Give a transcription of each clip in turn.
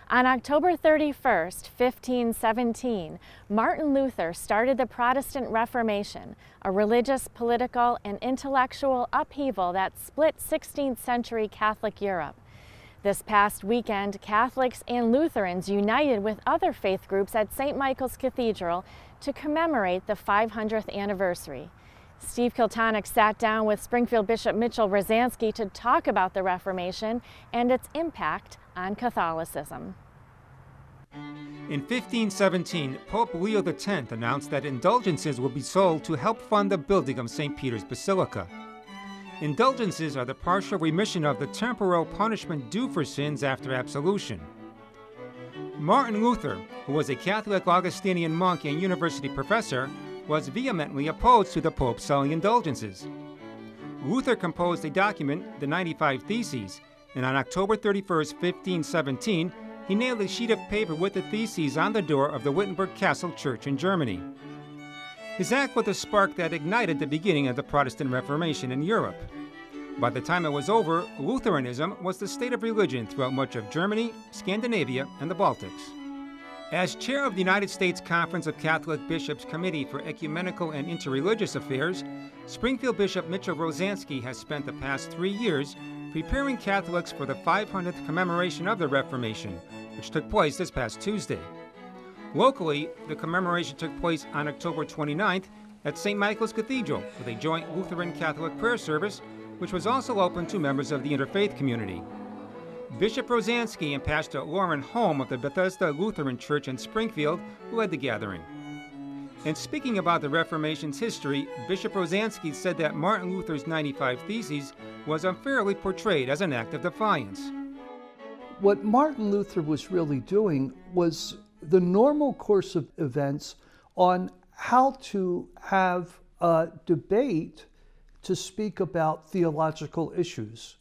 On October 31st, 1517, Martin Luther started the Protestant Reformation, a religious, political, and intellectual upheaval that split 16th century Catholic Europe. This past weekend, Catholics and Lutherans united with other faith groups at St. Michael's Cathedral to commemorate the 500th anniversary. Steve KILTONIC sat down with Springfield Bishop Mitchell ROZANSKI to talk about the Reformation and its impact on Catholicism. In 1517, Pope Leo X announced that indulgences would be sold to help fund the building of St. Peter's Basilica. Indulgences are the partial remission of the temporal punishment due for sins after absolution. Martin Luther, who was a Catholic Augustinian monk and university professor, was vehemently opposed to the Pope selling indulgences. Luther composed a document, the 95 Theses, and on October 31, 1517, he nailed a sheet of paper with the theses on the door of the Wittenberg Castle Church in Germany. His act was the spark that ignited the beginning of the Protestant Reformation in Europe. By the time it was over, Lutheranism was the state of religion throughout much of Germany, Scandinavia, and the Baltics. As chair of the United States Conference of Catholic Bishops Committee for Ecumenical and Interreligious Affairs, Springfield Bishop Mitchell ROZANSKI has spent the past 3 years preparing Catholics for the 500th commemoration of the Reformation, which took place this past Tuesday. Locally, the commemoration took place on October 29th at St. Michael's Cathedral with a joint Lutheran Catholic prayer service, which was also open to members of the interfaith community. Bishop ROZANSKI and Pastor Lauren Holm of the Bethesda Lutheran Church in Springfield led the gathering. And speaking about the Reformation's history, Bishop ROZANSKI said that Martin Luther's 95 Theses was unfairly portrayed as an act of defiance. What Martin Luther was really doing was the normal course of events on how to have a debate to speak about theological issues.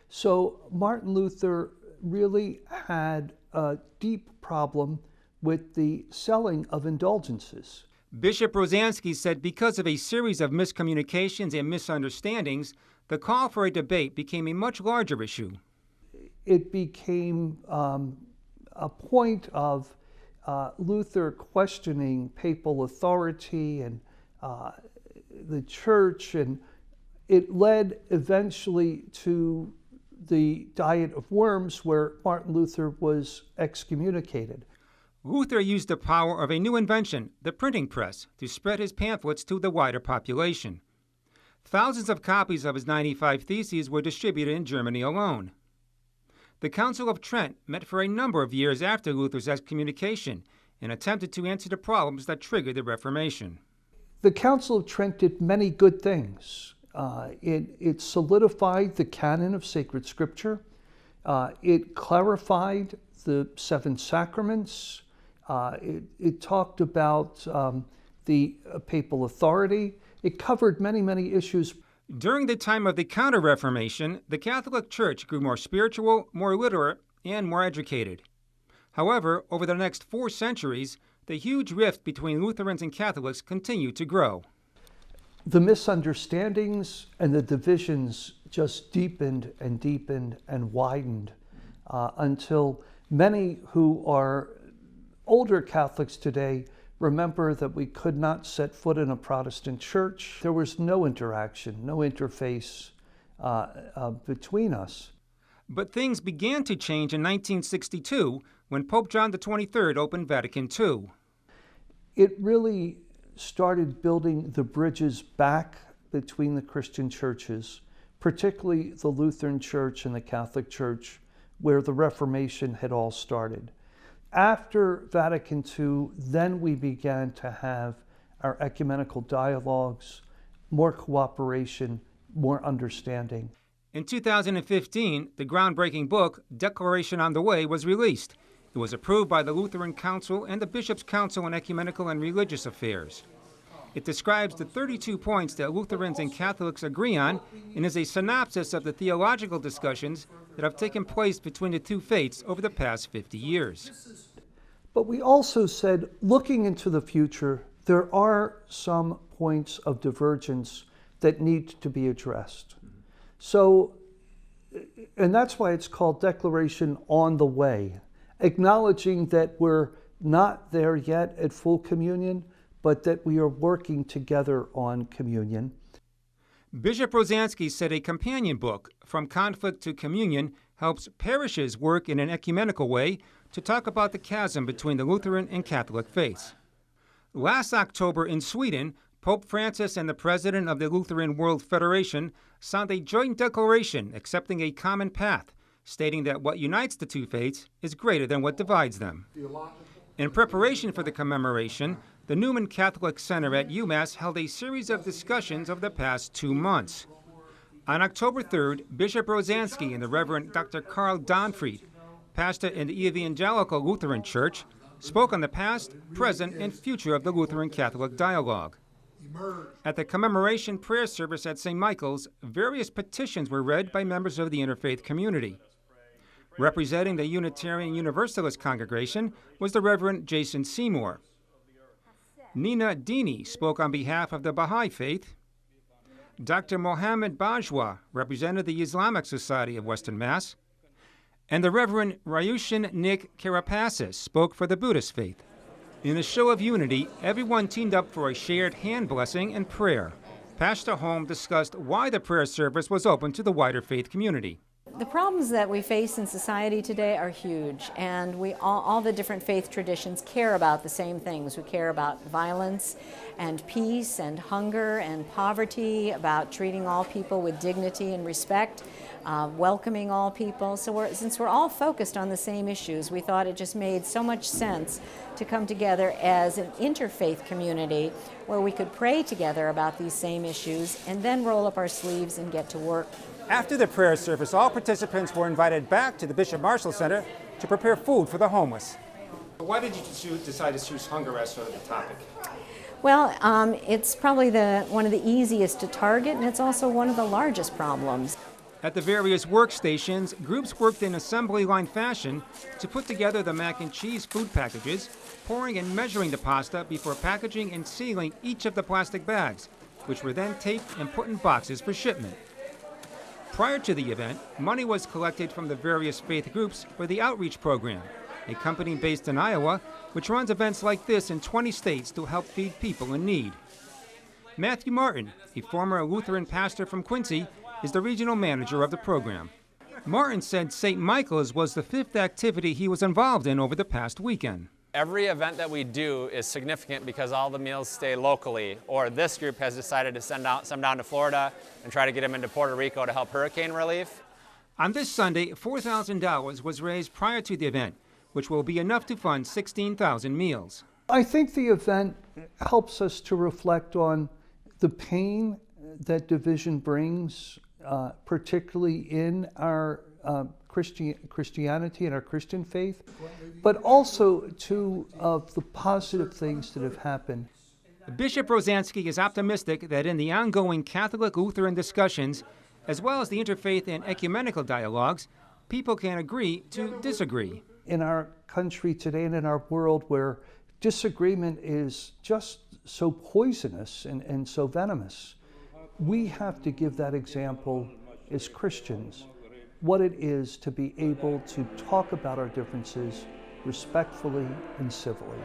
So Martin Luther really had a deep problem with the selling of indulgences. Bishop ROZANSKI said because of a series of miscommunications and misunderstandings, the call for a debate became a much larger issue. It became a point of Luther questioning papal authority and the church, and it led eventually to the Diet of Worms, where Martin Luther was excommunicated. Luther used the power of a new invention, the printing press, to spread his pamphlets to the wider population. Thousands of copies of his 95 Theses were distributed in Germany alone. The Council of Trent met for a number of years after Luther's excommunication and attempted to answer the problems that triggered the Reformation. The Council of Trent did many good things. It solidified the canon of sacred scripture. It clarified the 7 sacraments. It talked about the papal authority. It covered many, many issues. During the time of the Counter-Reformation, the Catholic Church grew more spiritual, more literate, and more educated. However, over the next 4 centuries, the huge rift between Lutherans and Catholics continued to grow. The misunderstandings and the divisions just deepened and deepened and widened until many who are older Catholics today remember that we could not set foot in a Protestant church. There was no interaction, no interface between us. But things began to change in 1962 when Pope John XXIII opened Vatican II. It really started building the bridges back between the Christian churches, particularly the Lutheran Church and the Catholic Church, where the Reformation had all started. After Vatican II, then we began to have our ecumenical dialogues, more cooperation, more understanding. In 2015, the groundbreaking book, Declaration on the Way, was released. It was approved by the Lutheran Council and the Bishops' Council on Ecumenical and Religious Affairs. It describes the 32 points that Lutherans and Catholics agree on and is a synopsis of the theological discussions that have taken place between the two faiths over the past 50 years. But we also said, looking into the future, there are some points of divergence that need to be addressed. So, and that's why it's called Declaration on the Way. acknowledging that we're not there yet at full communion, but that we are working together on communion. Bishop ROZANSKI said a companion book, From Conflict to Communion, helps parishes work in an ecumenical way to talk about the chasm between the Lutheran and Catholic faiths. Last October in Sweden, Pope Francis and the president of the Lutheran World Federation signed a joint declaration accepting a common path, stating that what unites the two faiths is greater than what divides them. In preparation for the commemoration, the Newman Catholic Center at UMass held a series of discussions over the past 2 months. On October 3rd, Bishop ROZANSKI and the Reverend Dr. Carl Donfried, pastor in the Evangelical Lutheran Church, spoke on the past, present, and future of the Lutheran-Catholic dialogue. At the commemoration prayer service at St. Michael's, various petitions were read by members of the interfaith community. Representing the Unitarian Universalist congregation was the Reverend Jason Seymour. Nina Dini spoke on behalf of the Baha'i faith. Dr. Mohammed Bajwa represented the Islamic Society of Western Mass. And the Reverend Ryushin Nick Karapasis spoke for the Buddhist faith. In a show of unity, everyone teamed up for a shared hand blessing and prayer. Pastor Holm discussed why the prayer service was open to the wider faith community. The problems that we face in society today are huge, and all the different faith traditions care about the same things. We care about violence and peace and hunger and poverty, about treating all people with dignity and respect, welcoming all people. So since we're all focused on the same issues, we thought it just made so much sense to come together as an interfaith community where we could pray together about these same issues and then roll up our sleeves and get to work. After the prayer service, all participants were invited back to the Bishop Marshall Center to prepare food for the homeless. Why did you decide to choose hunger as sort of the topic? Well, it's probably one of the easiest to target, and it's also one of the largest problems. At the various workstations, groups worked in assembly line fashion to put together the mac and cheese food packages, pouring and measuring the pasta before packaging and sealing each of the plastic bags, which were then taped and put in boxes for shipment. Prior to the event, money was collected from the various faith groups for the Outreach Program, a company based in Iowa which runs events like this in 20 states to help feed people in need. Matthew Martin, a former Lutheran pastor from Quincy, is the regional manager of the program. Martin said St. Michael's was the 5th activity he was involved in over the past weekend. Every event that we do is significant because all the meals stay locally, or this group has decided to send some down to Florida and try to get them into Puerto Rico to help hurricane relief. On this Sunday, $4,000 was raised prior to the event, which will be enough to fund 16,000 meals. I think the event helps us to reflect on the pain that division brings, particularly in our Christianity and our Christian faith, but also of the positive things that have happened. Bishop ROZANSKI is optimistic that in the ongoing Catholic-Lutheran discussions, as well as the interfaith and ecumenical dialogues, people can agree to disagree. In our country today and in our world where disagreement is just so poisonous and so venomous, we have to give that example as Christians, what it is to be able to talk about our differences respectfully and civilly.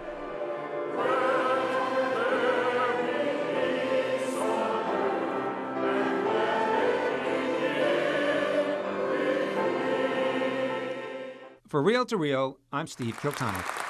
For Real to Real, I'm Steve Kiltonic.